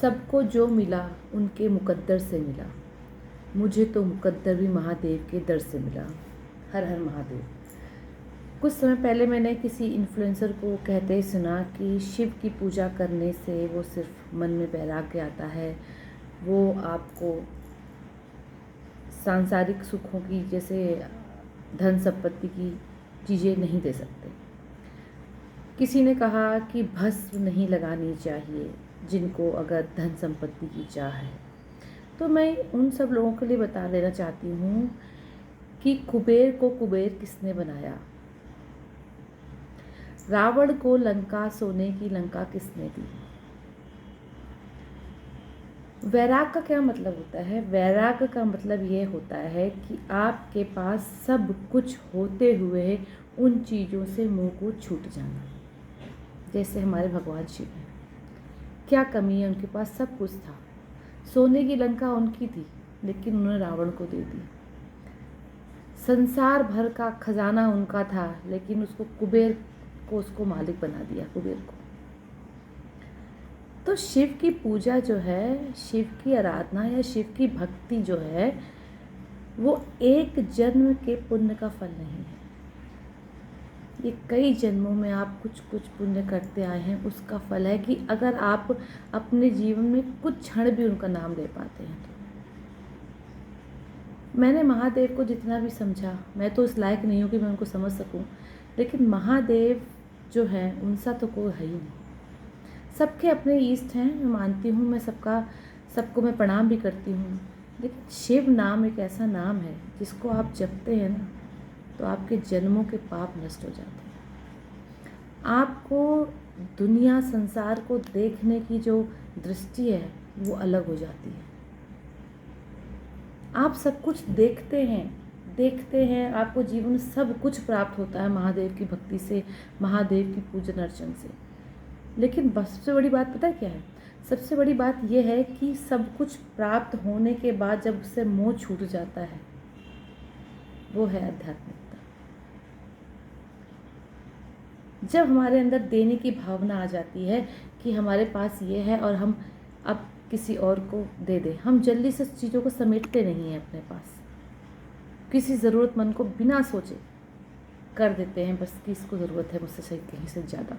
सबको जो मिला उनके मुकद्दर से मिला, मुझे तो मुकद्दर भी महादेव के दर से मिला। हर हर महादेव। कुछ समय पहले मैंने किसी इन्फ्लुएंसर को कहते सुना कि शिव की पूजा करने से वो सिर्फ मन में वैराग्य आता है, वो आपको सांसारिक सुखों की जैसे धन संपत्ति की चीज़ें नहीं दे सकते। किसी ने कहा कि भस्म नहीं लगानी चाहिए जिनको अगर धन संपत्ति की चाह है। तो मैं उन सब लोगों के लिए बता देना चाहती हूँ कि कुबेर को कुबेर किसने बनाया, रावण को लंका सोने की लंका किसने दी। वैराग का क्या मतलब होता है? वैराग का मतलब ये होता है कि आपके पास सब कुछ होते हुए उन चीज़ों से मुंह को छूट जाना। जैसे हमारे भगवान शिव हैं, क्या कमी है? उनके पास सब कुछ था, सोने की लंका उनकी थी लेकिन उन्होंने रावण को दे दी। संसार भर का खजाना उनका था लेकिन उसको कुबेर को उसको मालिक बना दिया, कुबेर को। तो शिव की पूजा जो है, शिव की आराधना या शिव की भक्ति जो है, वो एक जन्म के पुण्य का फल नहीं है। ये कई जन्मों में आप कुछ कुछ पुण्य करते आए हैं, उसका फल है कि अगर आप अपने जीवन में कुछ क्षण भी उनका नाम ले पाते हैं तो। मैंने महादेव को जितना भी समझा, मैं तो इस लायक नहीं हूँ कि मैं उनको समझ सकूँ, लेकिन महादेव जो है उनसा तो कोई है ही नहीं। सबके अपने ईष्ट हैं, मैं मानती हूँ, मैं सबको मैं प्रणाम भी करती हूँ, लेकिन शिव नाम एक ऐसा नाम है जिसको आप जपते हैं ना तो आपके जन्मों के पाप नष्ट हो जाते हैं। आपको दुनिया संसार को देखने की जो दृष्टि है वो अलग हो जाती है। आप सब कुछ देखते हैं, आपको जीवन में सब कुछ प्राप्त होता है महादेव की भक्ति से, महादेव की पूजन अर्चन से। लेकिन सबसे बड़ी बात पता है क्या है? सबसे बड़ी बात यह है कि सब कुछ प्राप्त होने के बाद जब उससे मोह छूट जाता है, वो है आध्यात्मिकता। जब हमारे अंदर देने की भावना आ जाती है कि हमारे पास ये है और हम अब किसी और को दे दें, हम जल्दी से चीज़ों को समेटते नहीं हैं अपने पास, किसी ज़रूरतमंद को बिना सोचे कर देते हैं, बस कि इसको ज़रूरत है मुझसे सही कहीं से ज़्यादा।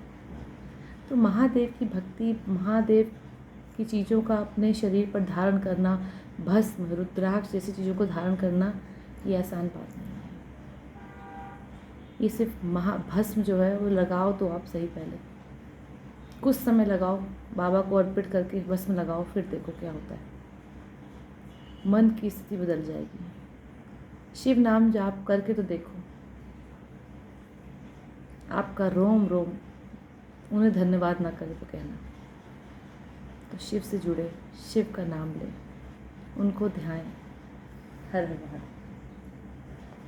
तो महादेव की भक्ति, महादेव की चीज़ों का अपने शरीर पर धारण करना, भस्म रुद्राक्ष जैसी चीज़ों को धारण करना, ये आसान बात नहीं है। ये सिर्फ भस्म जो है वो लगाओ तो आप सही, पहले कुछ समय लगाओ, बाबा को अर्पित करके भस्म लगाओ, फिर देखो क्या होता है। मन की स्थिति बदल जाएगी। शिव नाम जाप करके तो देखो, आपका रोम रोम उन्हें धन्यवाद ना करे तो कहना। तो शिव से जुड़े, शिव का नाम लें, उनको ध्यान। हर हर महादेव।